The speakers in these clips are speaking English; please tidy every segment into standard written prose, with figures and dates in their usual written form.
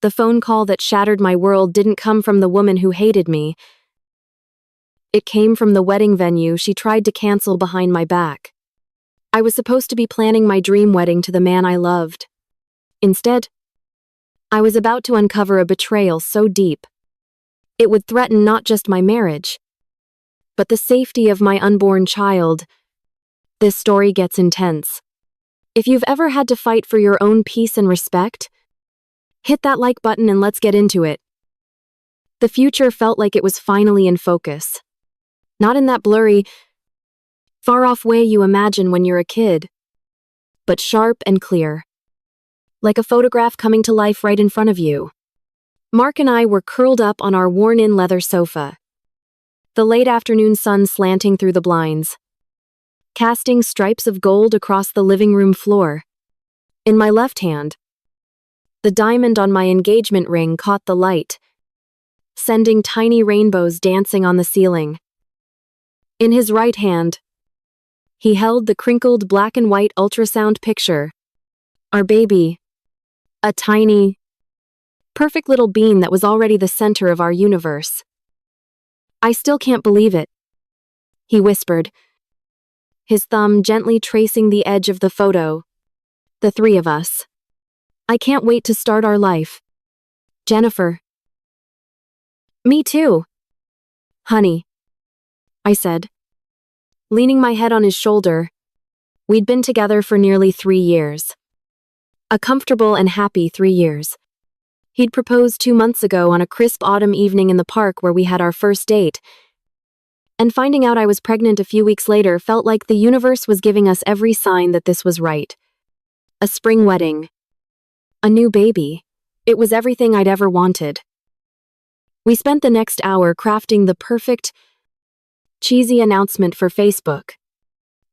The phone call that shattered my world didn't come from the woman who hated me. It came from the wedding venue she tried to cancel behind my back. I was supposed to be planning my dream wedding to the man I loved. Instead, I was about to uncover a betrayal so deep. It would threaten not just my marriage, but the safety of my unborn child. This story gets intense. If you've ever had to fight for your own peace and respect, hit that like button and let's get into it. The future felt like it was finally in focus. Not in that blurry, far-off way you imagine when you're a kid, but sharp and clear. Like a photograph coming to life right in front of you. Mark and I were curled up on our worn-in leather sofa, the late afternoon sun slanting through the blinds, casting stripes of gold across the living room floor. In my left hand, the diamond on my engagement ring caught the light, sending tiny rainbows dancing on the ceiling. In his right hand, he held the crinkled black and white ultrasound picture. Our baby, a tiny, perfect little being that was already the center of our universe. I still can't believe it, he whispered, his thumb gently tracing the edge of the photo. The three of us. I can't wait to start our life. Jennifer. Me too. Honey, I said, leaning my head on his shoulder. We'd been together for nearly 3 years. A comfortable and happy 3 years. He'd proposed 2 months ago on a crisp autumn evening in the park where we had our first date. And finding out I was pregnant a few weeks later felt like the universe was giving us every sign that this was right. A spring wedding. A new baby. It was everything I'd ever wanted. We spent the next hour crafting the perfect, cheesy announcement for Facebook.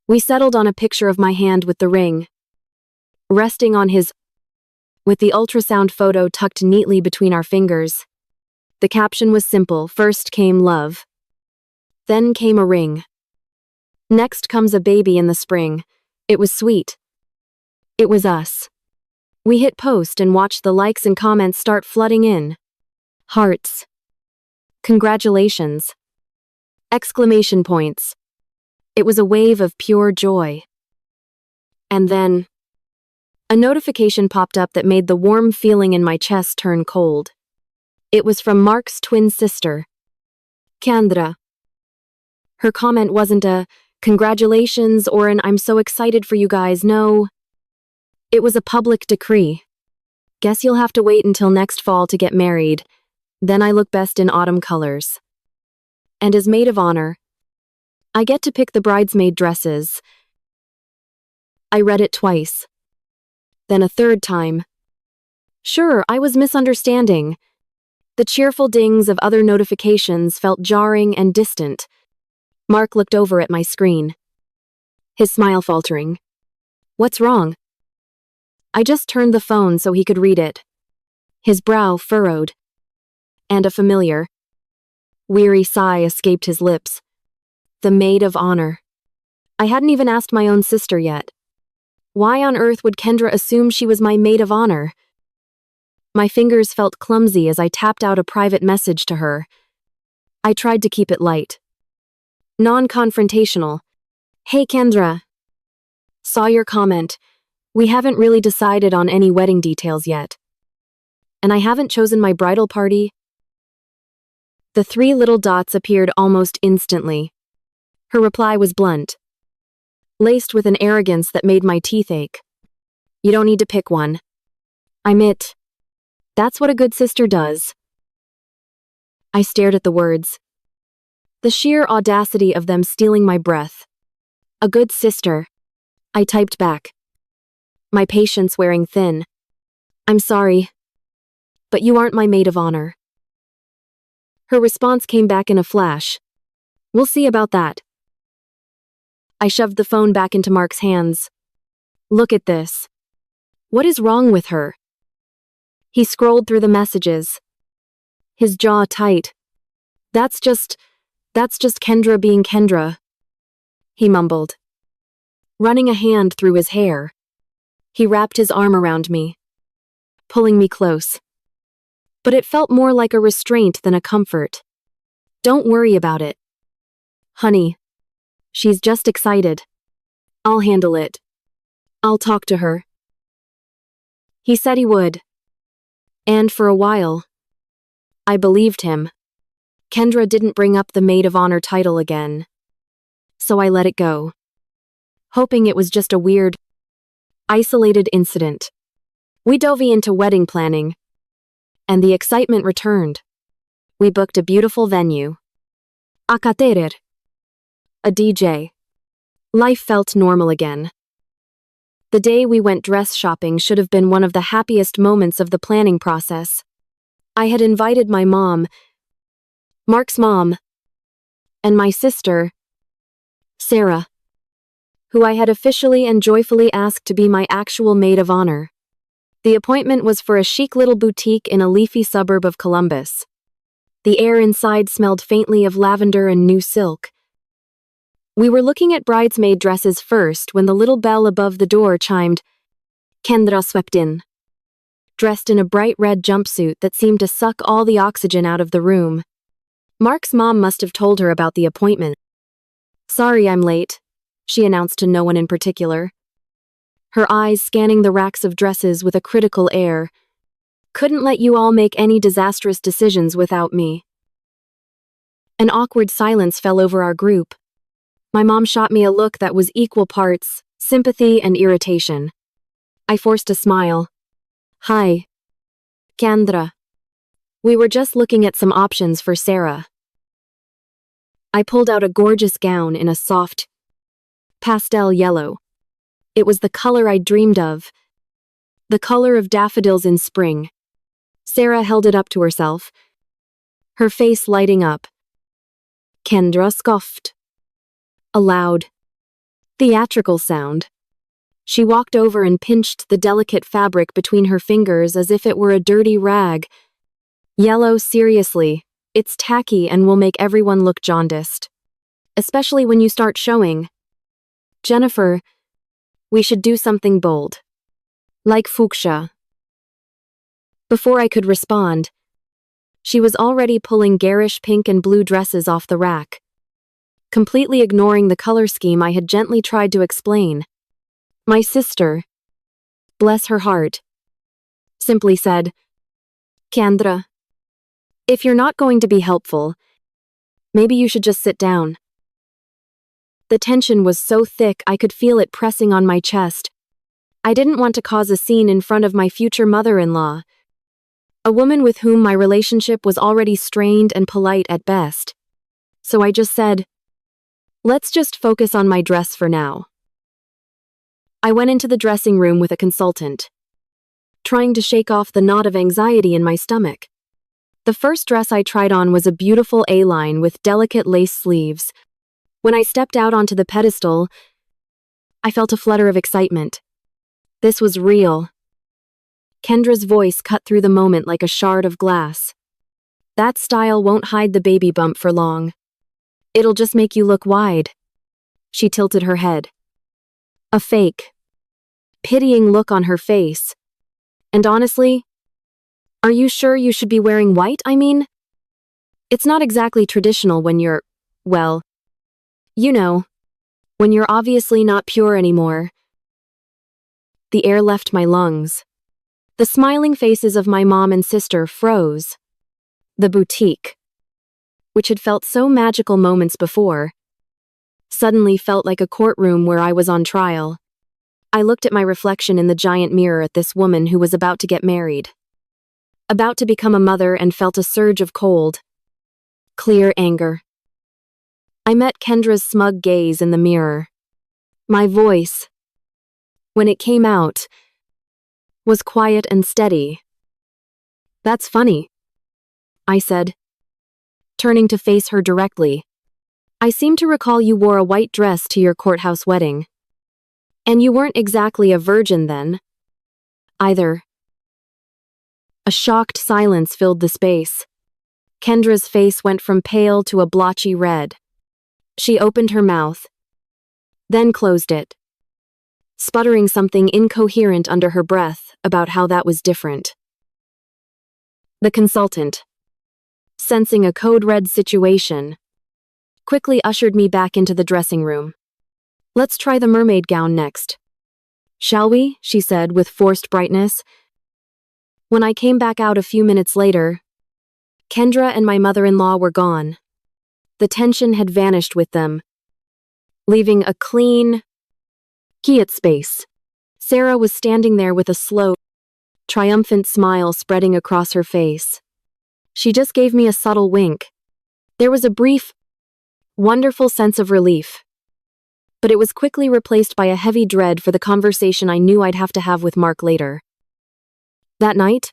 We settled on a picture of my hand with the ring, resting on his, with the ultrasound photo tucked neatly between our fingers. The caption was simple. First came love. Then came a ring. Next comes a baby in the spring. It was sweet. It was us. We hit post and watched the likes and comments start flooding in. Hearts. Congratulations. Exclamation points. It was a wave of pure joy. And then, a notification popped up that made the warm feeling in my chest turn cold. It was from Mark's twin sister, Kendra. Her comment wasn't a congratulations or an I'm so excited for you guys, no. It was a public decree. Guess you'll have to wait until next fall to get married. Then I look best in autumn colors. And as maid of honor, I get to pick the bridesmaid dresses. I read it twice. Then a third time. Sure, I was misunderstanding. The cheerful dings of other notifications felt jarring and distant. Mark looked over at my screen, his smile faltering. What's wrong? I just turned the phone so he could read it. His brow furrowed, and a familiar, weary sigh escaped his lips. The maid of honor. I hadn't even asked my own sister yet. Why on earth would Kendra assume she was my maid of honor? My fingers felt clumsy as I tapped out a private message to her. I tried to keep it light. Non-confrontational. Hey Kendra. Saw your comment. We haven't really decided on any wedding details yet. And I haven't chosen my bridal party. The 3 little dots appeared almost instantly. Her reply was blunt, laced with an arrogance that made my teeth ache. You don't need to pick one. I'm it. That's what a good sister does. I stared at the words. The sheer audacity of them stealing my breath. A good sister. I typed back, my patience wearing thin. I'm sorry, but you aren't my maid of honor. Her response came back in a flash. We'll see about that. I shoved the phone back into Mark's hands. Look at this. What is wrong with her? He scrolled through the messages, his jaw tight. That's just Kendra being Kendra, he mumbled, running a hand through his hair. He wrapped his arm around me, pulling me close. but it felt more like a restraint than a comfort. Don't worry about it. Honey, she's just excited. I'll handle it. I'll talk to her. He said he would. And for a while, I believed him. Kendra didn't bring up the Maid of Honor title again, so I let it go, hoping it was just a weird, isolated incident. We dove into wedding planning, and the excitement returned. We booked a beautiful venue. A caterer. A DJ. Life felt normal again. The day we went dress shopping should have been one of the happiest moments of the planning process. I had invited my mom, Mark's mom, and my sister, Sarah, who I had officially and joyfully asked to be my actual maid of honor. The appointment was for a chic little boutique in a leafy suburb of Columbus. The air inside smelled faintly of lavender and new silk. We were looking at bridesmaid dresses first when the little bell above the door chimed. Kendra swept in, dressed in a bright red jumpsuit that seemed to suck all the oxygen out of the room. Mark's mom must have told her about the appointment. Sorry I'm late, she announced to no one in particular, her eyes scanning the racks of dresses with a critical air. Couldn't let you all make any disastrous decisions without me. An awkward silence fell over our group. My mom shot me a look that was equal parts sympathy and irritation. I forced a smile. Hi, Kendra. We were just looking at some options for Sarah. I pulled out a gorgeous gown in a soft, pastel yellow. It was the color I'd dreamed of. The color of daffodils in spring. Sarah held it up to herself, her face lighting up. Kendra scoffed. A loud, theatrical sound. She walked over and pinched the delicate fabric between her fingers as if it were a dirty rag. Yellow, seriously. It's tacky and will make everyone look jaundiced. Especially when you start showing. Jennifer, we should do something bold. Like fuchsia. Before I could respond, she was already pulling garish pink and blue dresses off the rack, completely ignoring the color scheme I had gently tried to explain. My sister, bless her heart, simply said, Kendra, if you're not going to be helpful, maybe you should just sit down. The tension was so thick I could feel it pressing on my chest. I didn't want to cause a scene in front of my future mother-in-law, a woman with whom my relationship was already strained and polite at best. So I just said, let's just focus on my dress for now. I went into the dressing room with a consultant, trying to shake off the knot of anxiety in my stomach. The first dress I tried on was a beautiful A-line with delicate lace sleeves. When I stepped out onto the pedestal, I felt a flutter of excitement. This was real. Kendra's voice cut through the moment like a shard of glass. That style won't hide the baby bump for long. It'll just make you look wide. She tilted her head. A fake, pitying look on her face. And honestly, are you sure you should be wearing white, I mean? It's not exactly traditional when you're, well, you know, when you're obviously not pure anymore. The air left my lungs. The smiling faces of my mom and sister froze. The boutique, which had felt so magical moments before, suddenly felt like a courtroom where I was on trial. I looked at my reflection in the giant mirror at this woman who was about to get married, about to become a mother, and felt a surge of cold, clear anger. I met Kendra's smug gaze in the mirror. My voice, when it came out, was quiet and steady. That's funny, I said, turning to face her directly. I seem to recall you wore a white dress to your courthouse wedding. And you weren't exactly a virgin then, either. A shocked silence filled the space. Kendra's face went from pale to a blotchy red. She opened her mouth, then closed it, sputtering something incoherent under her breath about how that was different. The consultant, sensing a code-red situation, quickly ushered me back into the dressing room. Let's try the mermaid gown next. Shall we? She said with forced brightness. When I came back out a few minutes later, Kendra and my mother-in-law were gone. The tension had vanished with them, leaving a clean, quiet space. Sarah was standing there with a slow, triumphant smile spreading across her face. She just gave me a subtle wink. There was a brief, wonderful sense of relief, but it was quickly replaced by a heavy dread for the conversation I knew I'd have to have with Mark later. That night,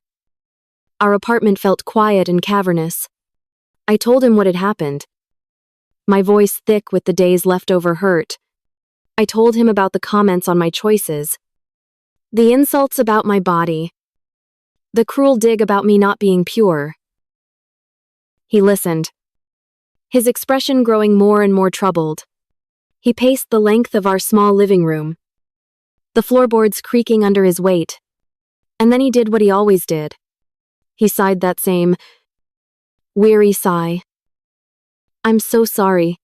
our apartment felt quiet and cavernous. I told him what had happened, my voice thick with the day's leftover hurt. I told him about the comments on my choices, the insults about my body, the cruel dig about me not being pure. He listened, his expression growing more and more troubled. He paced the length of our small living room, the floorboards creaking under his weight. And then he did what he always did. He sighed that same weary sigh. I'm so sorry.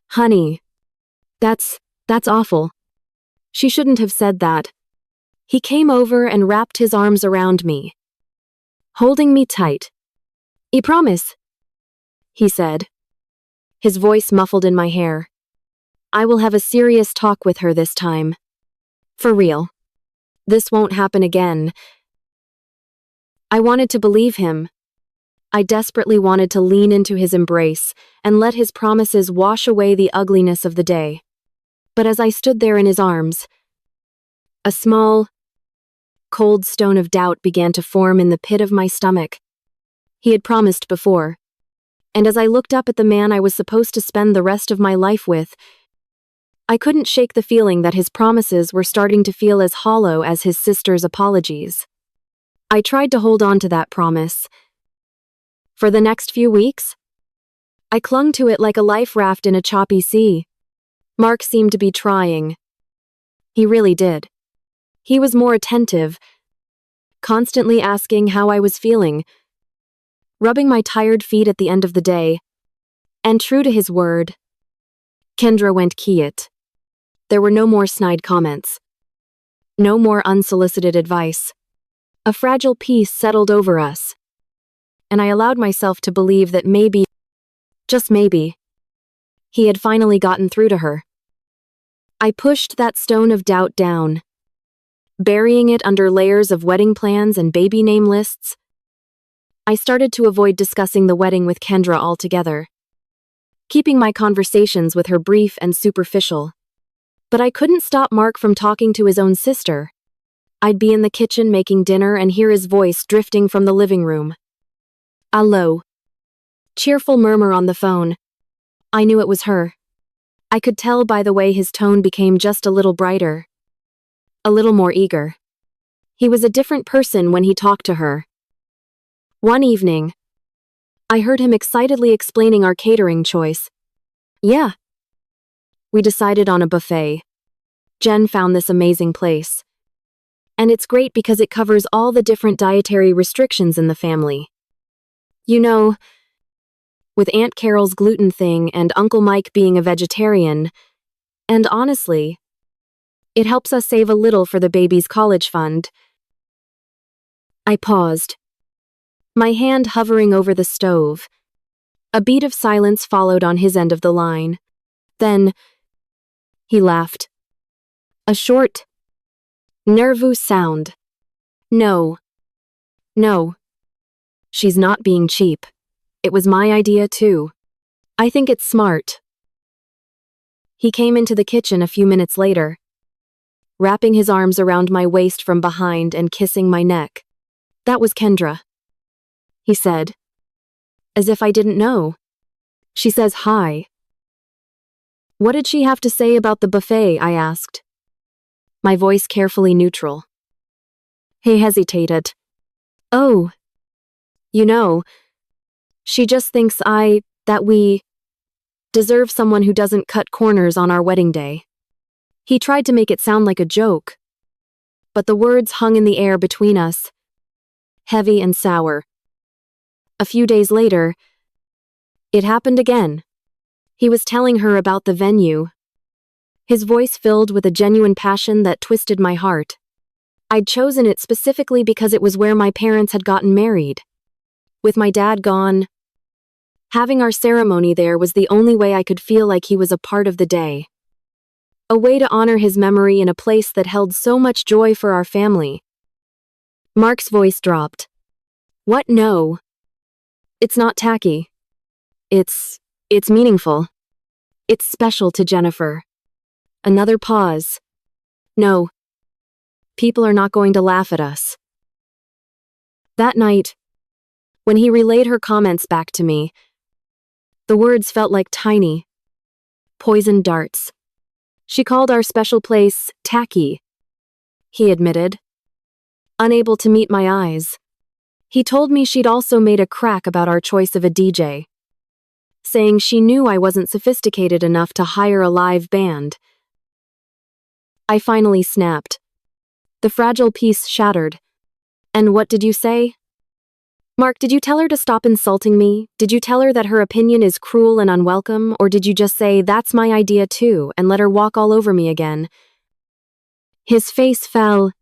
Honey, that's awful. She shouldn't have said that. He came over and wrapped his arms around me, holding me tight. I promise, he said, his voice muffled in my hair. I will have a serious talk with her this time. For real. This won't happen again. I wanted to believe him. I desperately wanted to lean into his embrace and let his promises wash away the ugliness of the day. But as I stood there in his arms, a small, cold stone of doubt began to form in the pit of my stomach. He had promised before, and as I looked up at the man I was supposed to spend the rest of my life with, I couldn't shake the feeling that his promises were starting to feel as hollow as his sister's apologies. I tried to hold on to that promise. For the next few weeks, I clung to it like a life raft in a choppy sea. Mark seemed to be trying. He really did. He was more attentive, constantly asking how I was feeling, rubbing my tired feet at the end of the day. And true to his word, Kendra went quiet. There were no more snide comments. No more unsolicited advice. A fragile peace settled over us. And I allowed myself to believe that maybe, just maybe, he had finally gotten through to her. I pushed that stone of doubt down, burying it under layers of wedding plans and baby name lists. I started to avoid discussing the wedding with Kendra altogether, keeping my conversations with her brief and superficial. But I couldn't stop Mark from talking to his own sister. I'd be in the kitchen making dinner and hear his voice drifting from the living room. A low, cheerful murmur on the phone. I knew it was her. I could tell by the way his tone became just a little brighter, a little more eager. He was a different person when he talked to her. One evening, I heard him excitedly explaining our catering choice. Yeah. We decided on a buffet. Jen found this amazing place. And it's great because it covers all the different dietary restrictions in the family. You know, with Aunt Carol's gluten thing and Uncle Mike being a vegetarian, and honestly, it helps us save a little for the baby's college fund. I paused, my hand hovering over the stove. A beat of silence followed on his end of the line. Then, he laughed. A short, nervous sound. No. She's not being cheap. It was my idea too. I think it's smart. He came into the kitchen a few minutes later, wrapping his arms around my waist from behind and kissing my neck. That was Kendra, he said, as if I didn't know. She says hi. What did she have to say about the buffet? I asked, my voice carefully neutral. He hesitated. Oh, you know, she just thinks that we deserve someone who doesn't cut corners on our wedding day. He tried to make it sound like a joke, but the words hung in the air between us, heavy and sour. A few days later, it happened again. He was telling her about the venue, his voice filled with a genuine passion that twisted my heart. I'd chosen it specifically because it was where my parents had gotten married. With my dad gone, having our ceremony there was the only way I could feel like he was a part of the day. A way to honor his memory in a place that held so much joy for our family. Mark's voice dropped. What? No. It's not tacky. It's meaningful. It's special to Jennifer. Another pause. No. People are not going to laugh at us. That night, when he relayed her comments back to me, the words felt like tiny, poisoned darts. She called our special place tacky, he admitted, unable to meet my eyes. He told me she'd also made a crack about our choice of a DJ, saying she knew I wasn't sophisticated enough to hire a live band. I finally snapped. The fragile piece shattered. And what did you say? Mark, did you tell her to stop insulting me? Did you tell her that her opinion is cruel and unwelcome? Or did you just say, that's my idea too, and let her walk all over me again? His face fell.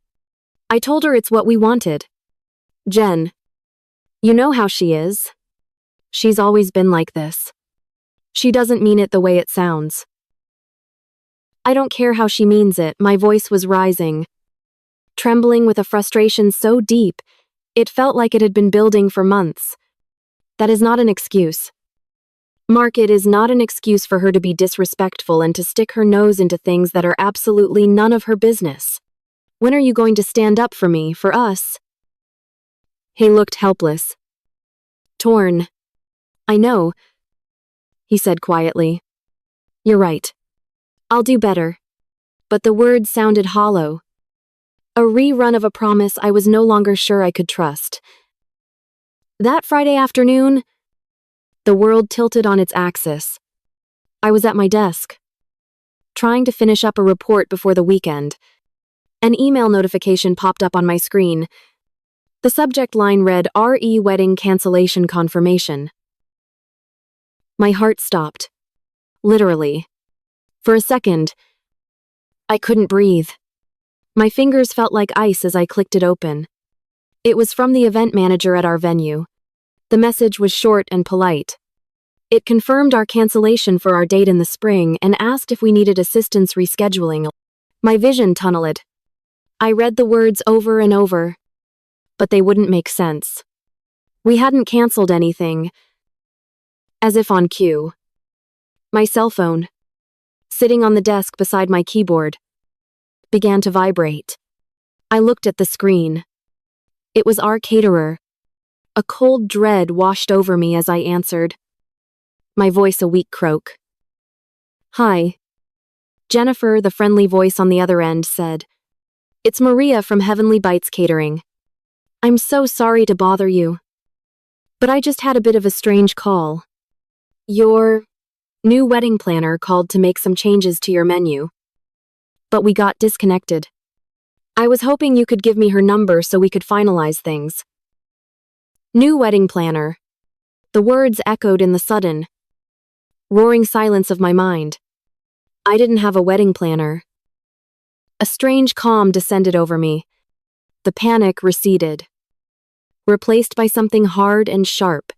I told her it's what we wanted. Jen, you know how she is. She's always been like this. She doesn't mean it the way it sounds. I don't care how she means it, my voice was rising, trembling with a frustration so deep, it felt like it had been building for months. That is not an excuse. Mark, it is not an excuse for her to be disrespectful and to stick her nose into things that are absolutely none of her business. When are you going to stand up for me, for us? He looked helpless. Torn. I know, he said quietly. You're right. I'll do better. But the words sounded hollow. A rerun of a promise I was no longer sure I could trust. That Friday afternoon, the world tilted on its axis. I was at my desk, trying to finish up a report before the weekend. An email notification popped up on my screen. The subject line read, RE Wedding Cancellation Confirmation. My heart stopped. Literally. For a second, I couldn't breathe. My fingers felt like ice as I clicked it open. It was from the event manager at our venue. The message was short and polite. It confirmed our cancellation for our date in the spring and asked if we needed assistance rescheduling. My vision tunneled. I read the words over and over, but they wouldn't make sense. We hadn't canceled anything. As if on cue. My cell phone, sitting on the desk beside my keyboard, began to vibrate. I looked at the screen. It was our caterer. A cold dread washed over me as I answered, my voice a weak croak. Hi. Jennifer, the friendly voice on the other end, said. It's Maria from Heavenly Bites Catering. I'm so sorry to bother you, but I just had a bit of a strange call. Your new wedding planner called to make some changes to your menu, but we got disconnected. I was hoping you could give me her number so we could finalize things. New wedding planner. The words echoed in the sudden, roaring silence of my mind. I didn't have a wedding planner. A strange calm descended over me. The panic receded, replaced by something hard and sharp.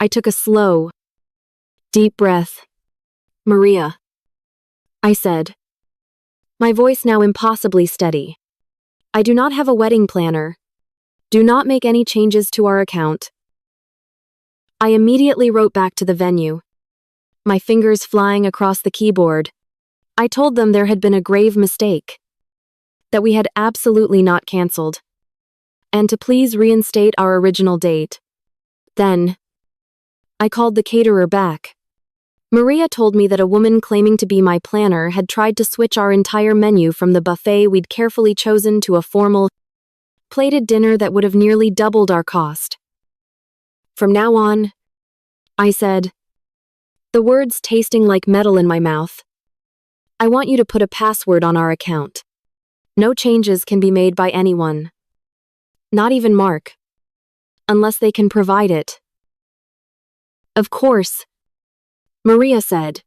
I took a slow, deep breath. Maria, I said, my voice now impossibly steady. I do not have a wedding planner. Do not make any changes to our account. I immediately wrote back to the venue, my fingers flying across the keyboard. I told them there had been a grave mistake, that we had absolutely not canceled, and to please reinstate our original date. Then, I called the caterer back. Maria told me that a woman claiming to be my planner had tried to switch our entire menu from the buffet we'd carefully chosen to a formal, plated dinner that would have nearly doubled our cost. From now on, I said, the words tasting like metal in my mouth, I want you to put a password on our account. No changes can be made by anyone. Not even Mark. Unless they can provide it. Of course, Maria said,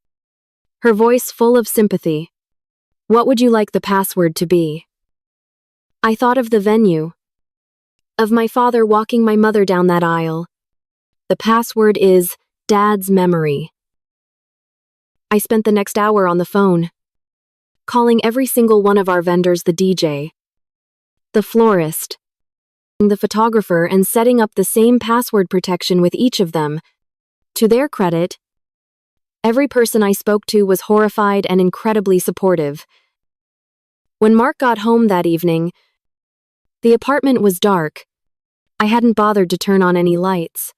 her voice full of sympathy. What would you like the password to be? I thought of the venue, of my father walking my mother down that aisle. The password is Dad's memory. I spent the next hour on the phone, calling every single one of our vendors, the DJ, the florist, the photographer, and setting up the same password protection with each of them. To their credit, every person I spoke to was horrified and incredibly supportive. When Mark got home that evening, the apartment was dark. I hadn't bothered to turn on any lights.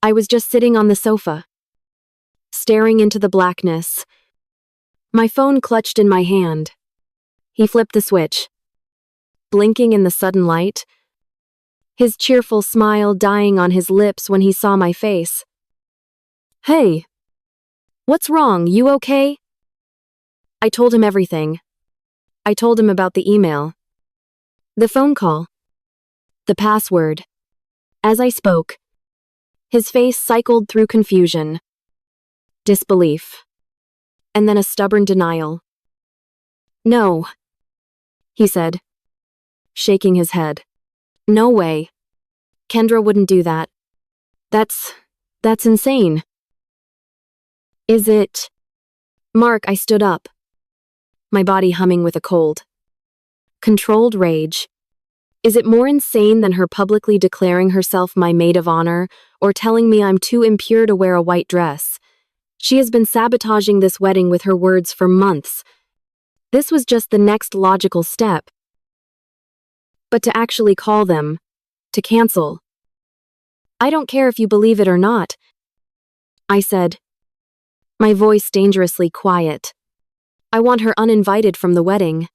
I was just sitting on the sofa, staring into the blackness, my phone clutched in my hand. He flipped the switch, blinking in the sudden light, his cheerful smile dying on his lips when he saw my face. Hey, what's wrong? You okay? I told him everything. I told him about the email, the phone call, the password. As I spoke, his face cycled through confusion, disbelief, and then a stubborn denial. No, he said, shaking his head. No way. Kendra wouldn't do that. That's insane. Is it? Mark, I stood up, my body humming with a cold, controlled rage. Is it more insane than her publicly declaring herself my maid of honor or telling me I'm too impure to wear a white dress? She has been sabotaging this wedding with her words for months. This was just the next logical step. But to actually call them, to cancel. I don't care if you believe it or not, I said, my voice dangerously quiet. I want her uninvited from the wedding.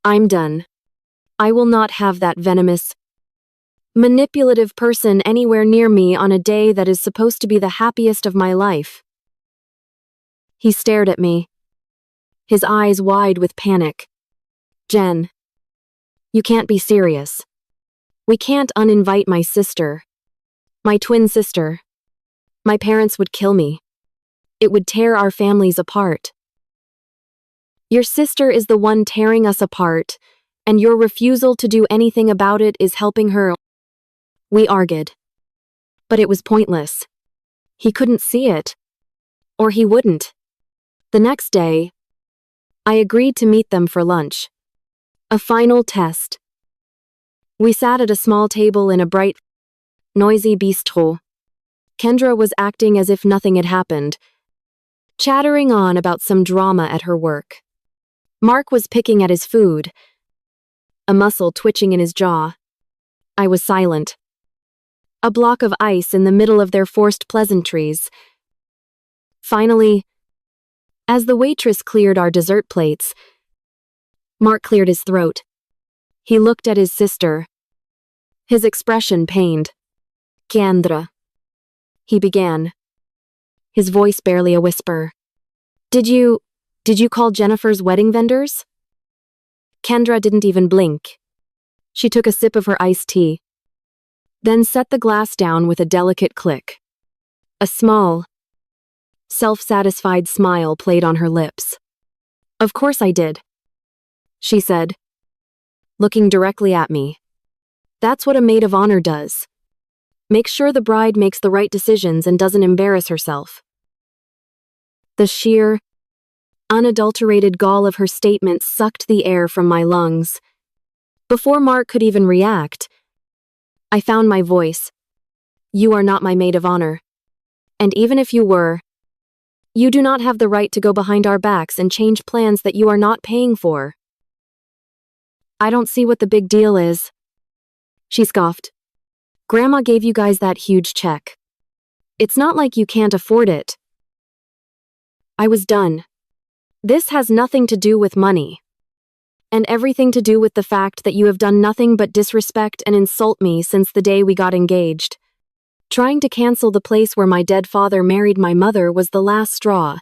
I'm done. I will not have that venomous, manipulative person anywhere near me on a day that is supposed to be the happiest of my life. He stared at me, his eyes wide with panic. Jen, you can't be serious. We can't uninvite my sister, my twin sister. My parents would kill me. It would tear our families apart. Your sister is the one tearing us apart, and your refusal to do anything about it is helping her. We argued. But it was pointless. He couldn't see it. Or he wouldn't. The next day, I agreed to meet them for lunch. A final test. We sat at a small table in a bright, noisy bistro. Kendra was acting as if nothing had happened, chattering on about some drama at her work. Mark was picking at his food, a muscle twitching in his jaw. I was silent. A block of ice in the middle of their forced pleasantries. Finally, as the waitress cleared our dessert plates, Mark cleared his throat. He looked at his sister, his expression pained. Kendra, he began, his voice barely a whisper. Did you call Jennifer's wedding vendors? Kendra didn't even blink. She took a sip of her iced tea, then set the glass down with a delicate click. A small, self-satisfied smile played on her lips. Of course I did, she said, looking directly at me. That's what a maid of honor does. Make sure the bride makes the right decisions and doesn't embarrass herself. The sheer, unadulterated gall of her statement sucked the air from my lungs. Before Mark could even react, I found my voice. You are not my maid of honor. And even if you were, you do not have the right to go behind our backs and change plans that you are not paying for. I don't see what the big deal is, she scoffed. Grandma gave you guys that huge check. It's not like you can't afford it. I was done. This has nothing to do with money, and everything to do with the fact that you have done nothing but disrespect and insult me since the day we got engaged. Trying to cancel the place where my dead father married my mother was the last straw.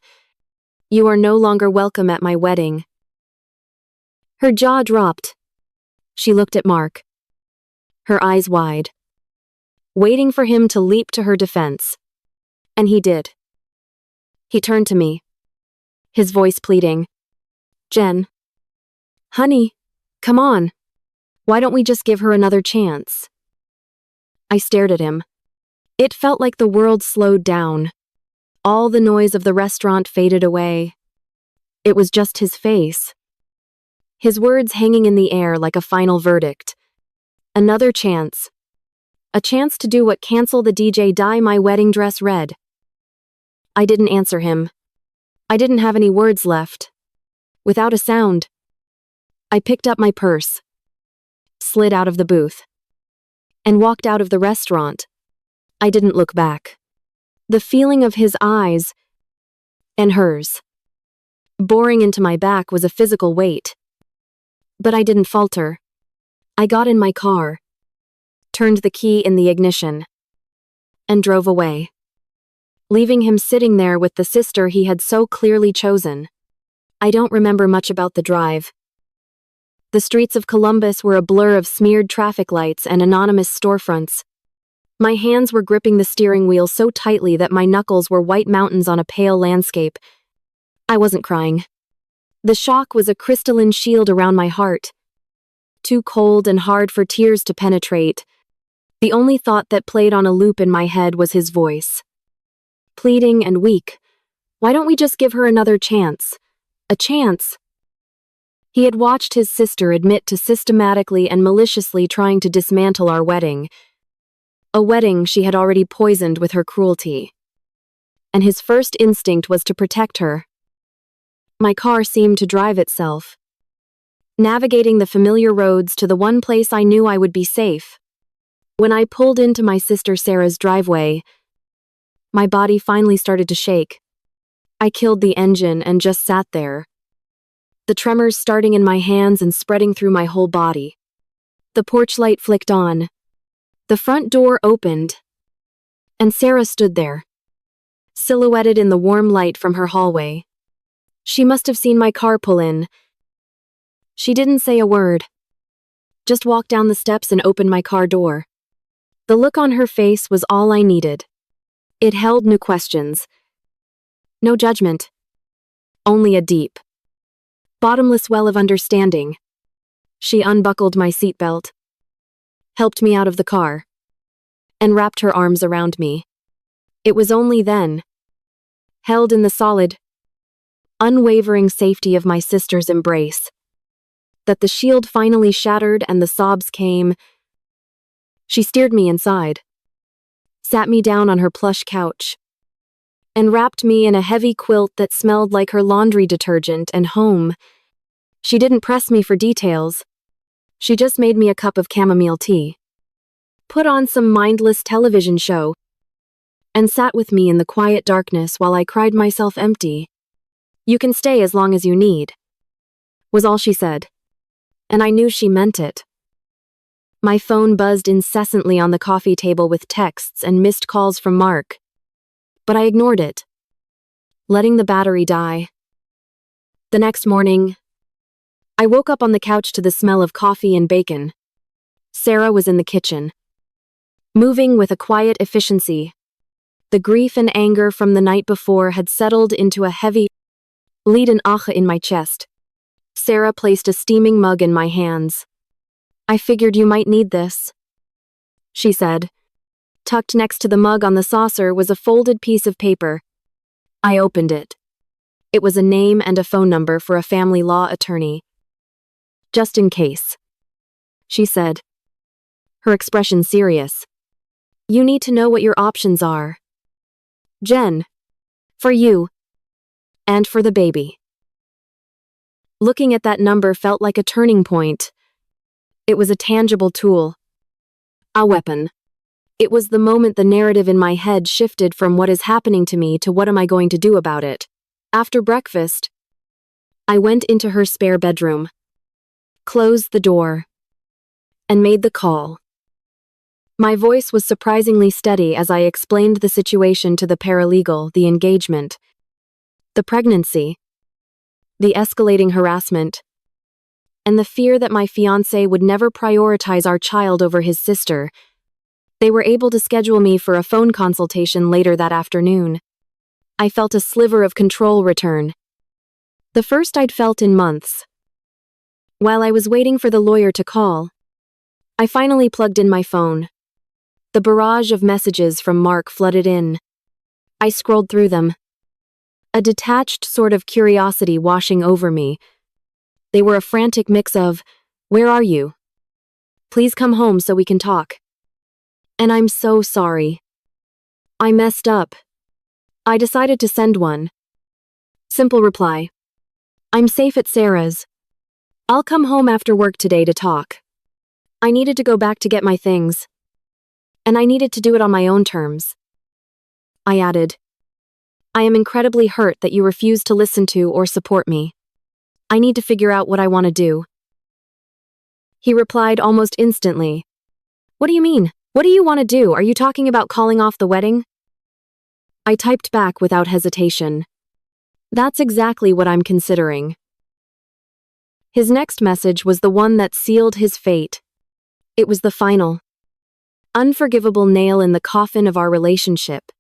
You are no longer welcome at my wedding. Her jaw dropped. She looked at Mark, her eyes wide, waiting for him to leap to her defense. And he did. He turned to me, his voice pleading. Jen. Honey, come on. Why don't we just give her another chance? I stared at him. It felt like the world slowed down. All the noise of the restaurant faded away. It was just his face. His words hanging in the air like a final verdict. Another chance. A chance to do what cancel the DJ dye my wedding dress red. I didn't answer him. I didn't have any words left. Without a sound, I picked up my purse, slid out of the booth, and walked out of the restaurant. I didn't look back. The feeling of his eyes and hers boring into my back was a physical weight. But I didn't falter. I got in my car, turned the key in the ignition, and drove away, leaving him sitting there with the sister he had so clearly chosen. I don't remember much about the drive. The streets of Columbus were a blur of smeared traffic lights and anonymous storefronts. My hands were gripping the steering wheel so tightly that my knuckles were white mountains on a pale landscape. I wasn't crying. The shock was a crystalline shield around my heart, too cold and hard for tears to penetrate. The only thought that played on a loop in my head was his voice, pleading and weak. Why don't we just give her another chance? A chance? He had watched his sister admit to systematically and maliciously trying to dismantle our wedding. A wedding she had already poisoned with her cruelty. And his first instinct was to protect her. My car seemed to drive itself, navigating the familiar roads to the one place I knew I would be safe. When I pulled into my sister Sarah's driveway, my body finally started to shake. I killed the engine and just sat there, the tremors starting in my hands and spreading through my whole body. The porch light flicked on. The front door opened, and Sarah stood there, silhouetted in the warm light from her hallway. She must have seen my car pull in. She didn't say a word, just walked down the steps and opened my car door. The look on her face was all I needed. It held no questions, no judgment, only a deep, bottomless well of understanding. She unbuckled my seatbelt, helped me out of the car, and wrapped her arms around me. It was only then, held in the solid, unwavering safety of my sister's embrace, that the shield finally shattered and the sobs came. She steered me inside, sat me down on her plush couch, and wrapped me in a heavy quilt that smelled like her laundry detergent and home. She didn't press me for details. She just made me a cup of chamomile tea, put on some mindless television show, and sat with me in the quiet darkness while I cried myself empty. You can stay as long as you need, was all she said. And I knew she meant it. My phone buzzed incessantly on the coffee table with texts and missed calls from Mark. But I ignored it, letting the battery die. The next morning, I woke up on the couch to the smell of coffee and bacon. Sarah was in the kitchen, moving with a quiet efficiency. The grief and anger from the night before had settled into a heavy lead and ache in my chest. Sarah placed a steaming mug in my hands. I figured you might need this, she said. Tucked next to the mug on the saucer was a folded piece of paper. I opened it. It was a name and a phone number for a family law attorney. Just in case, she said, her expression serious. You need to know what your options are, Jen. For you. And for the baby. Looking at that number felt like a turning point. It was a tangible tool. A weapon. It was the moment the narrative in my head shifted from what is happening to me to what am I going to do about it. After breakfast, I went into her spare bedroom, closed the door, and made the call. My voice was surprisingly steady as I explained the situation to the paralegal, the engagement, the pregnancy, the escalating harassment, and the fear that my fiancé would never prioritize our child over his sister. They were able to schedule me for a phone consultation later that afternoon. I felt a sliver of control return. The first I'd felt in months. While I was waiting for the lawyer to call, I finally plugged in my phone. The barrage of messages from Mark flooded in. I scrolled through them. A detached sort of curiosity washing over me. They were a frantic mix of, "Where are you? Please come home so we can talk. And I'm so sorry. I messed up. I decided to send one." Simple reply. "I'm safe at Sarah's. I'll come home after work today to talk. I needed to go back to get my things. And I needed to do it on my own terms." I added, "I am incredibly hurt that you refuse to listen to or support me. I need to figure out what I want to do." He replied almost instantly, "What do you mean? What do you want to do? Are you talking about calling off the wedding?" I typed back without hesitation, "That's exactly what I'm considering." His next message was the one that sealed his fate. It was the final, unforgivable nail in the coffin of our relationship.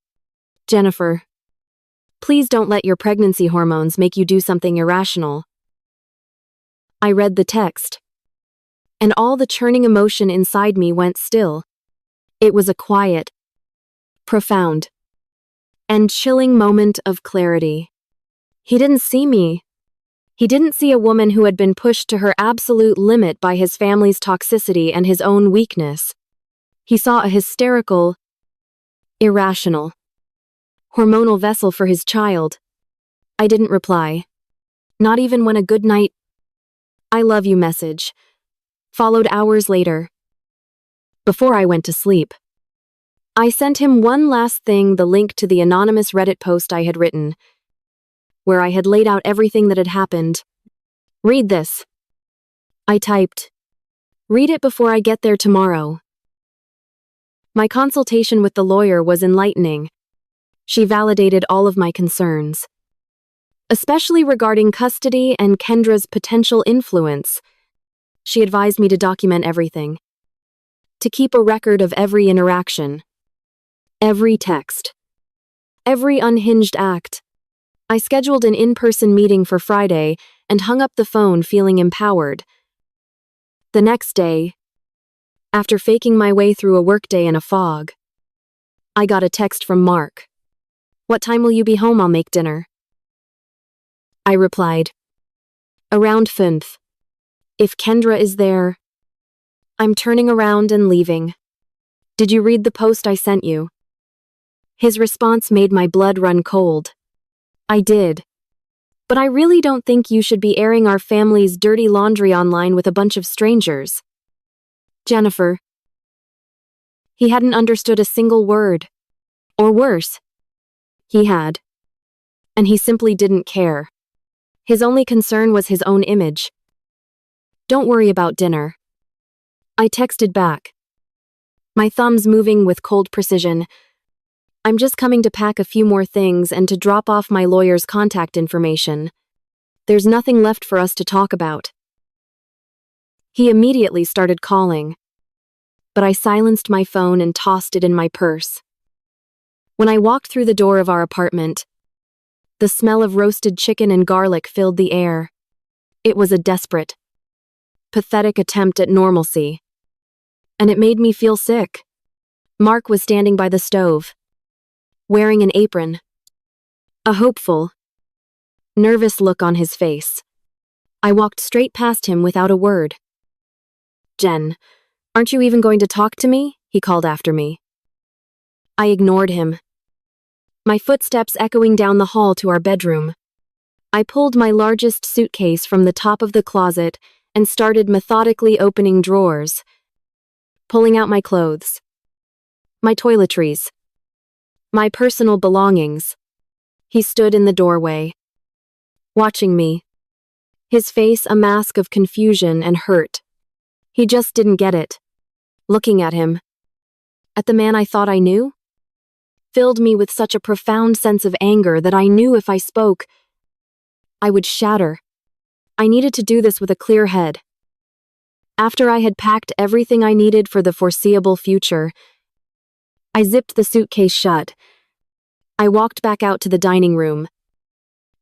"Jennifer, please don't let your pregnancy hormones make you do something irrational." I read the text, and all the churning emotion inside me went still. It was a quiet, profound, and chilling moment of clarity. He didn't see me. He didn't see a woman who had been pushed to her absolute limit by his family's toxicity and his own weakness. He saw a hysterical, irrational, hormonal vessel for his child. I didn't reply. Not even when a good night, "I love you" message followed hours later. Before I went to sleep, I sent him one last thing, the link to the anonymous Reddit post I had written, where I had laid out everything that had happened. "Read this." I typed, "Read it before I get there tomorrow." My consultation with the lawyer was enlightening. She validated all of my concerns, especially regarding custody and Kendra's potential influence. She advised me to document everything, to keep a record of every interaction, every text, every unhinged act. I scheduled an in-person meeting for Friday and hung up the phone feeling empowered. The next day, after faking my way through a workday in a fog, I got a text from Mark. "What time will you be home? I'll make dinner." I replied, "Around 5. If Kendra is there, I'm turning around and leaving. Did you read the post I sent you?" His response made my blood run cold. "I did. But I really don't think you should be airing our family's dirty laundry online with a bunch of strangers. Jennifer." He hadn't understood a single word. Or worse, he had. And he simply didn't care. His only concern was his own image. "Don't worry about dinner." I texted back, my thumbs moving with cold precision. "I'm just coming to pack a few more things and to drop off my lawyer's contact information. There's nothing left for us to talk about." He immediately started calling, but I silenced my phone and tossed it in my purse. When I walked through the door of our apartment, the smell of roasted chicken and garlic filled the air. It was a desperate, pathetic attempt at normalcy, and it made me feel sick. Mark was standing by the stove, wearing an apron, a hopeful, nervous look on his face. I walked straight past him without a word. "Jen, aren't you even going to talk to me?" he called after me. I ignored him, my footsteps echoing down the hall to our bedroom. I pulled my largest suitcase from the top of the closet and started methodically opening drawers, pulling out my clothes, my toiletries, my personal belongings. He stood in the doorway, watching me, his face a mask of confusion and hurt. He just didn't get it. Looking at him, at the man I thought I knew, filled me with such a profound sense of anger that I knew if I spoke, I would shatter. I needed to do this with a clear head. After I had packed everything I needed for the foreseeable future, I zipped the suitcase shut. I walked back out to the dining room,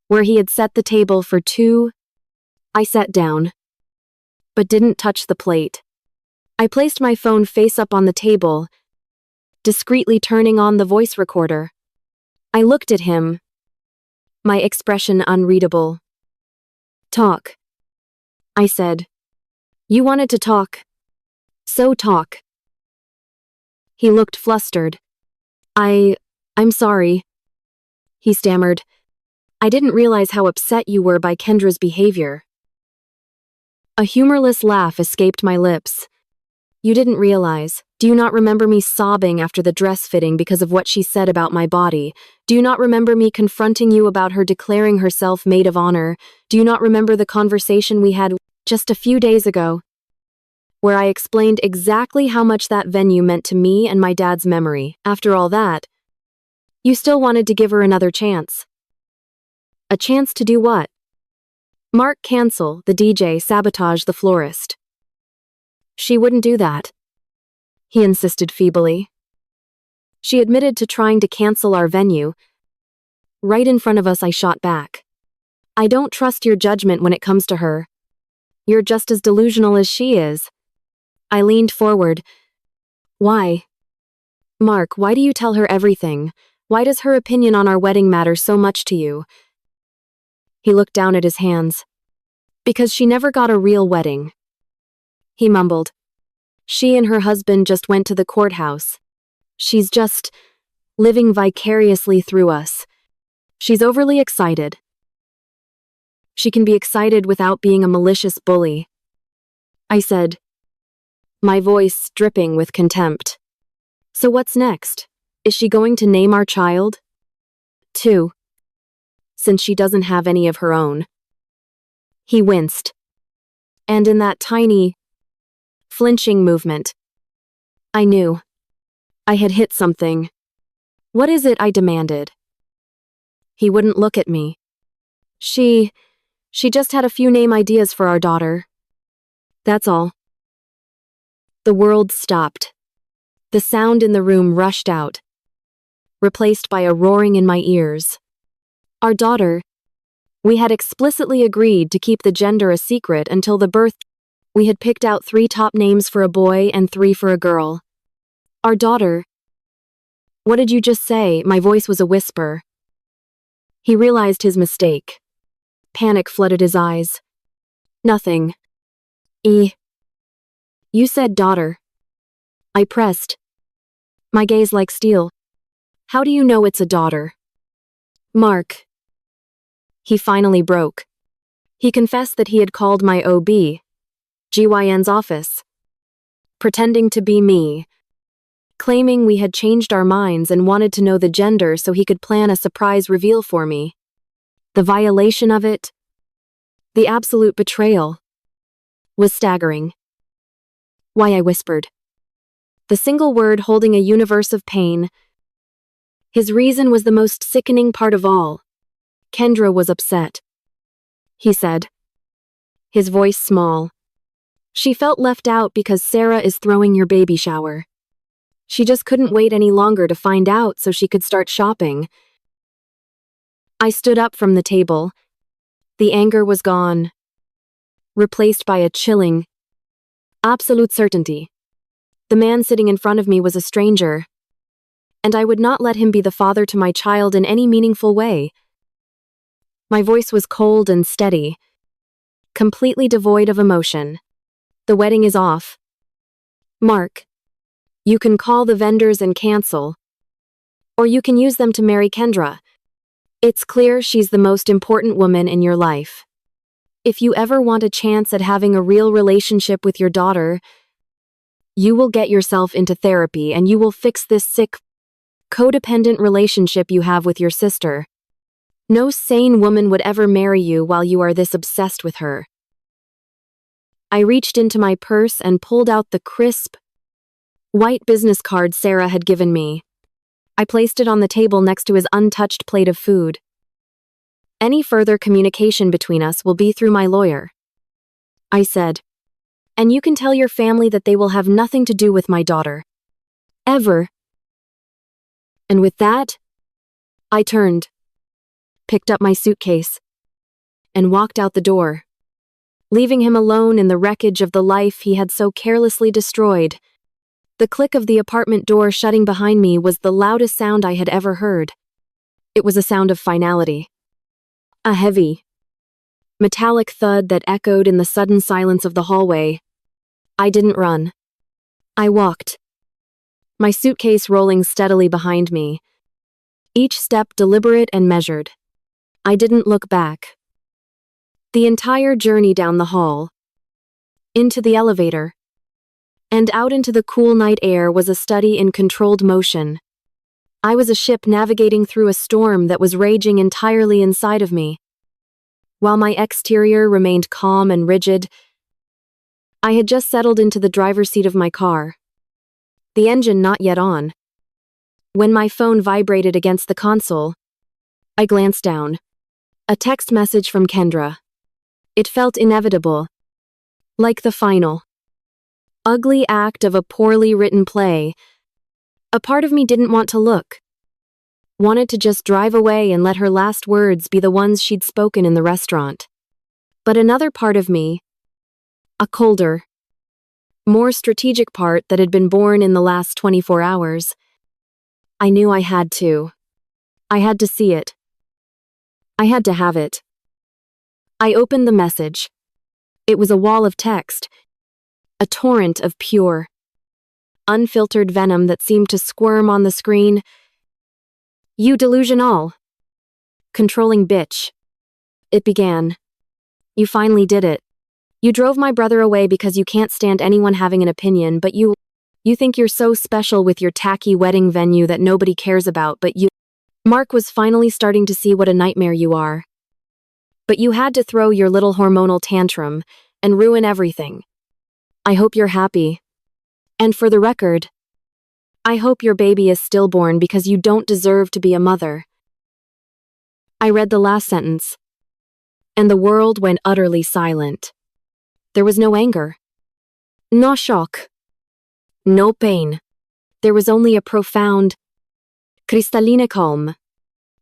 where he had set the table for two. I sat down, but didn't touch the plate. I placed my phone face up on the table, discreetly turning on the voice recorder. I looked at him, my expression unreadable. "Talk," I said. "You wanted to talk. So talk." He looked flustered. I'm sorry," he stammered. "I didn't realize how upset you were by Kendra's behavior." A humorless laugh escaped my lips. "You didn't realize. Do you not remember me sobbing after the dress fitting because of what she said about my body? Do you not remember me confronting you about her declaring herself Maid of Honor? Do you not remember the conversation we had just a few days ago, where I explained exactly how much that venue meant to me and my dad's memory? After all that, you still wanted to give her another chance." "A chance to do what?" "Mark cancel, the DJ, sabotage the florist." "She wouldn't do that," he insisted feebly. "She admitted to trying to cancel our venue." Right in front of us, I shot back. "I don't trust your judgment when it comes to her. You're just as delusional as she is." I leaned forward. "Why? Mark, why do you tell her everything? Why does her opinion on our wedding matter so much to you?" He looked down at his hands. "Because she never got a real wedding," he mumbled. "She and her husband just went to the courthouse. She's just living vicariously through us. She's overly excited. She can be excited without being a malicious bully," I said, my voice dripping with contempt. "So what's next? Is she going to name our child? Too, since she doesn't have any of her own." He winced. And in that tiny, flinching movement, I knew I had hit something. "What is it?" I demanded. He wouldn't look at me. She just had a few name ideas for our daughter. That's all." The world stopped. The sound in the room rushed out, replaced by a roaring in my ears. Our daughter. We had explicitly agreed to keep the gender a secret until the birth. We had picked out 3 top names for a boy and 3 for a girl. Our daughter. "What did you just say?" My voice was a whisper. He realized his mistake. Panic flooded his eyes. "Nothing. You said daughter." I pressed, my gaze like steel. "How do you know it's a daughter?" "Mark." He finally broke. He confessed that he had called my OB/GYN's office, pretending to be me, claiming we had changed our minds and wanted to know the gender so he could plan a surprise reveal for me. The violation of it, the absolute betrayal, was staggering. "Why?" I whispered, the single word holding a universe of pain. His reason was the most sickening part of all. "Kendra was upset," he said, his voice small. "She felt left out because Sarah is throwing your baby shower. She just couldn't wait any longer to find out so she could start shopping." I stood up from the table. The anger was gone, replaced by a chilling, absolute certainty. The man sitting in front of me was a stranger, and I would not let him be the father to my child in any meaningful way. My voice was cold and steady, completely devoid of emotion. "The wedding is off. Mark. You can call the vendors and cancel, or you can use them to marry Kendra. It's clear she's the most important woman in your life. If you ever want a chance at having a real relationship with your daughter, you will get yourself into therapy and you will fix this sick, codependent relationship you have with your sister. No sane woman would ever marry you while you are this obsessed with her." I reached into my purse and pulled out the crisp, white business card Sarah had given me. I placed it on the table next to his untouched plate of food. "Any further communication between us will be through my lawyer," I said. "And you can tell your family that they will have nothing to do with my daughter. Ever." And with that, I turned, picked up my suitcase, and walked out the door, leaving him alone in the wreckage of the life he had so carelessly destroyed. The click of the apartment door shutting behind me was the loudest sound I had ever heard. It was a sound of finality. A heavy, metallic thud that echoed in the sudden silence of the hallway. I didn't run. I walked, my suitcase rolling steadily behind me, each step deliberate and measured. I didn't look back. The entire journey down the hall, into the elevator, and out into the cool night air was a study in controlled motion. I was a ship navigating through a storm that was raging entirely inside of me. While my exterior remained calm and rigid, I had just settled into the driver's seat of my car, the engine not yet on. When my phone vibrated against the console, I glanced down. A text message from Kendra. It felt inevitable, like the final, ugly act of a poorly written play. A part of me didn't want to look, wanted to just drive away and let her last words be the ones she'd spoken in the restaurant. But another part of me, a colder, more strategic part that had been born in the last 24 hours, I knew I had to. I had to see it. I had to have it. I opened the message. It was a wall of text, a torrent of pure, unfiltered venom that seemed to squirm on the screen. You delusional, controlling bitch. It began. You finally did it. You drove my brother away because you can't stand anyone having an opinion, but you think you're so special with your tacky wedding venue that nobody cares about, but you... Mark was finally starting to see what a nightmare you are. But you had to throw your little hormonal tantrum and ruin everything. I hope you're happy. And for the record, I hope your baby is stillborn because you don't deserve to be a mother. I read the last sentence, and the world went utterly silent. There was no anger, no shock, no pain. There was only a profound, crystalline calm.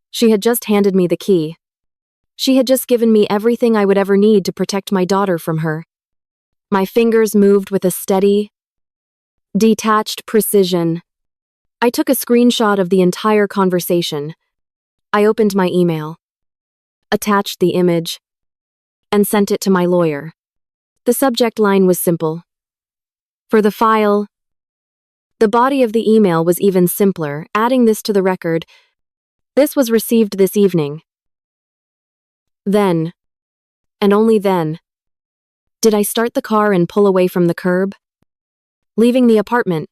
She had just handed me the key. She had just given me everything I would ever need to protect my daughter from her. My fingers moved with a steady, detached precision. I took a screenshot of the entire conversation. I opened my email, attached the image, and sent it to my lawyer. The subject line was simple. For the file. The body of the email was even simpler, adding this to the record. This was received this evening. Then, and only then, did I start the car and pull away from the curb, leaving the apartment,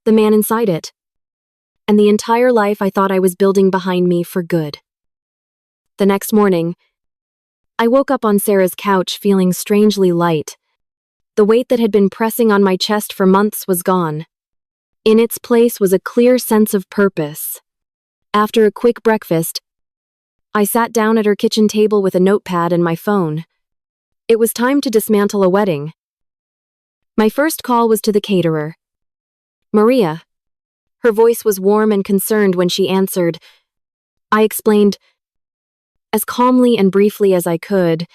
the man inside it, and the entire life I thought I was building behind me for good. The next morning, I woke up on Sarah's couch feeling strangely light. The weight that had been pressing on my chest for months was gone. In its place was a clear sense of purpose. After a quick breakfast, I sat down at her kitchen table with a notepad and my phone. It was time to dismantle a wedding. My first call was to the caterer, Maria. Her voice was warm and concerned when she answered. I explained, as calmly and briefly as I could,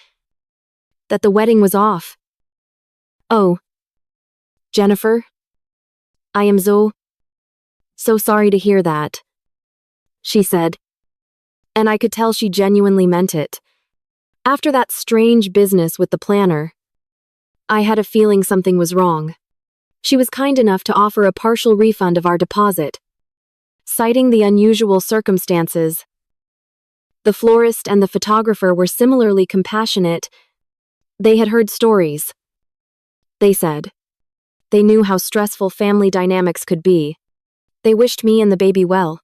that the wedding was off. Oh, Jennifer, I am so sorry to hear that, she said. And I could tell she genuinely meant it. After that strange business with the planner, I had a feeling something was wrong. She was kind enough to offer a partial refund of our deposit, citing the unusual circumstances. The florist and the photographer were similarly compassionate. They had heard stories. They said. They knew how stressful family dynamics could be. They wished me and the baby well.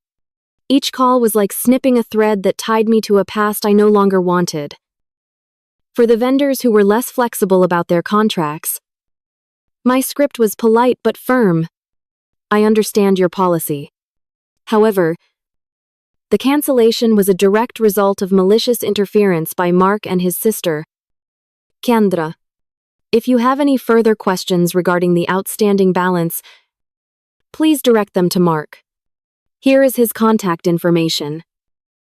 Each call was like snipping a thread that tied me to a past I no longer wanted. For the vendors who were less flexible about their contracts, my script was polite but firm. I understand your policy. However, the cancellation was a direct result of malicious interference by Mark and his sister, Kendra. If you have any further questions regarding the outstanding balance, please direct them to Mark. Here is his contact information.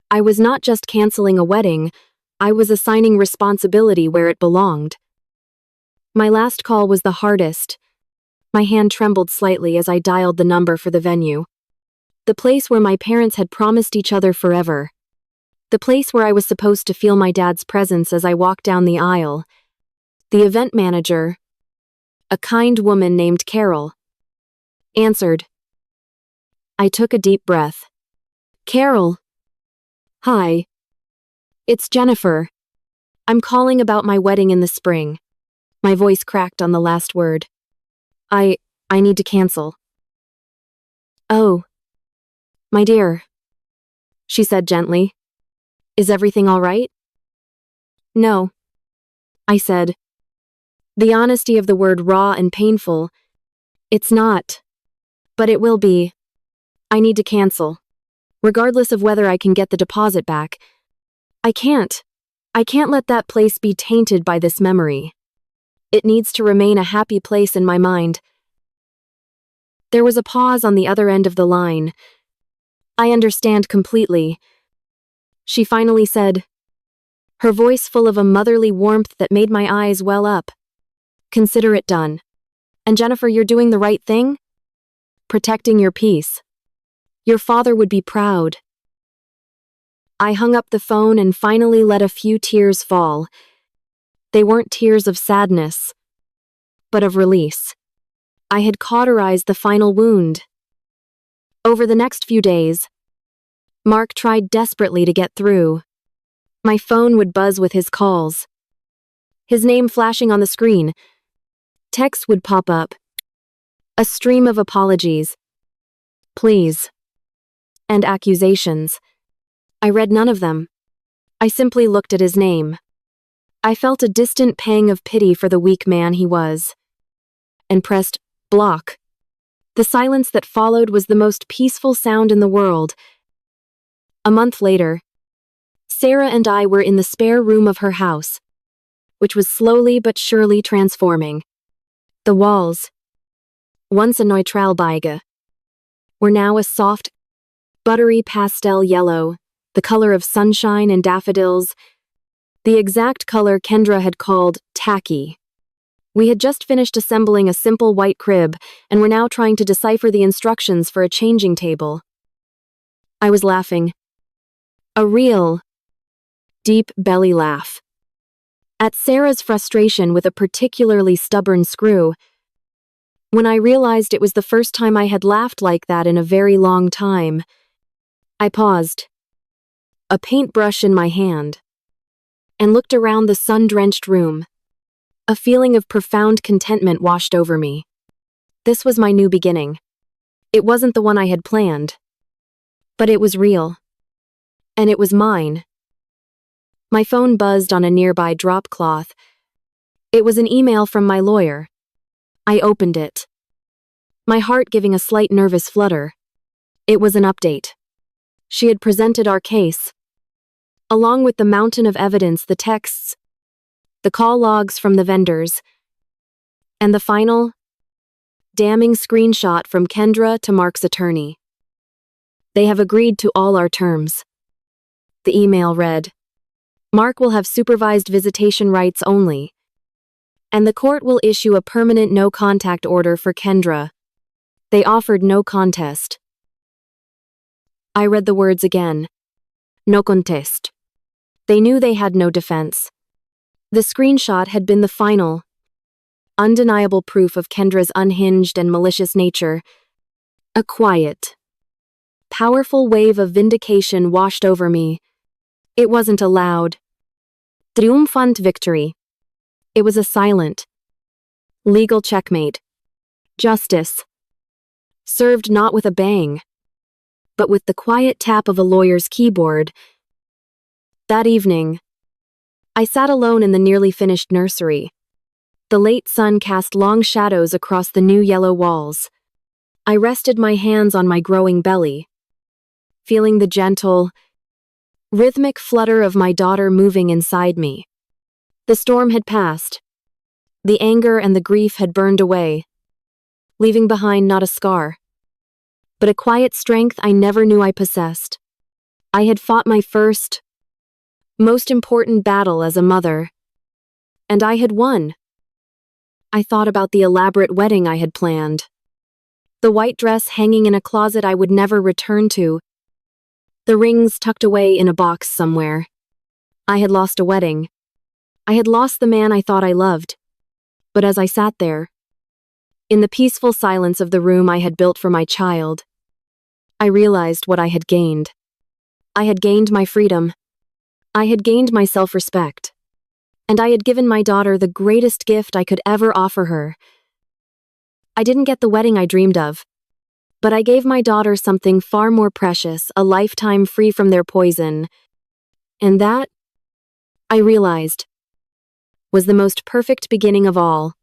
I was not just canceling a wedding, I was assigning responsibility where it belonged. My last call was the hardest. My hand trembled slightly as I dialed the number for the venue. The place where my parents had promised each other forever. The place where I was supposed to feel my dad's presence as I walked down the aisle. The event manager, a kind woman named Carol, answered. I took a deep breath. Carol. Hi. It's Jennifer. I'm calling about my wedding in the spring. My voice cracked on the last word. I need to cancel. Oh. My dear, she said gently. Is everything all right? No, I said. The honesty of the word raw and painful. It's not. But it will be. I need to cancel. Regardless of whether I can get the deposit back. I can't. I can't let that place be tainted by this memory. It needs to remain a happy place in my mind. There was a pause on the other end of the line. I understand completely. She finally said, her voice full of a motherly warmth that made my eyes well up. Consider it done. And Jennifer, you're doing the right thing? Protecting your peace. Your father would be proud. I hung up the phone and finally let a few tears fall. They weren't tears of sadness, but of release. I had cauterized the final wound. Over the next few days, Mark tried desperately to get through. My phone would buzz with his calls. His name flashing on the screen. Texts would pop up. A stream of apologies. Please. And accusations. I read none of them. I simply looked at his name. I felt a distant pang of pity for the weak man he was. And pressed block. The silence that followed was the most peaceful sound in the world. A month later, Sarah and I were in the spare room of her house, which was slowly but surely transforming. The walls, once a neutral beige, were now a soft, buttery pastel yellow, the color of sunshine and daffodils, the exact color Kendra had called tacky. We had just finished assembling a simple white crib and were now trying to decipher the instructions for a changing table. I was laughing. A real, deep belly laugh. At Sarah's frustration with a particularly stubborn screw. When I realized it was the first time I had laughed like that in a very long time, I paused, a paintbrush in my hand, and looked around the sun-drenched room. A feeling of profound contentment washed over me. This was my new beginning. It wasn't the one I had planned, but it was real. And it was mine. My phone buzzed on a nearby drop cloth. It was an email from my lawyer. I opened it, my heart giving a slight nervous flutter. It was an update. She had presented our case, along with the mountain of evidence, the texts, the call logs from the vendors, and the final, damning screenshot from Kendra to Mark's attorney. They have agreed to all our terms. The email read, Mark will have supervised visitation rights only, and the court will issue a permanent no-contact order for Kendra. They offered no contest. I read the words again. No contest. They knew they had no defense. The screenshot had been the final, undeniable proof of Kendra's unhinged and malicious nature. A quiet, powerful wave of vindication washed over me. It wasn't a loud, triumphant victory. It was a silent, legal checkmate. Justice. Served not with a bang, but with the quiet tap of a lawyer's keyboard. That evening, I sat alone in the nearly finished nursery. The late sun cast long shadows across the new yellow walls. I rested my hands on my growing belly, feeling the gentle, rhythmic flutter of my daughter moving inside me. The storm had passed. The anger and the grief had burned away, leaving behind not a scar, but a quiet strength I never knew I possessed. I had fought my first, most important battle as a mother, and I had won. I thought about the elaborate wedding I had planned, the white dress hanging in a closet I would never return to, the rings tucked away in a box somewhere. I had lost a wedding. I had lost the man I thought I loved. But as I sat there, in the peaceful silence of the room I had built for my child, I realized what I had gained. I had gained my freedom. I had gained my self-respect. And I had given my daughter the greatest gift I could ever offer her. I didn't get the wedding I dreamed of, but I gave my daughter something far more precious, a lifetime free from their poison. And that, I realized, was the most perfect beginning of all.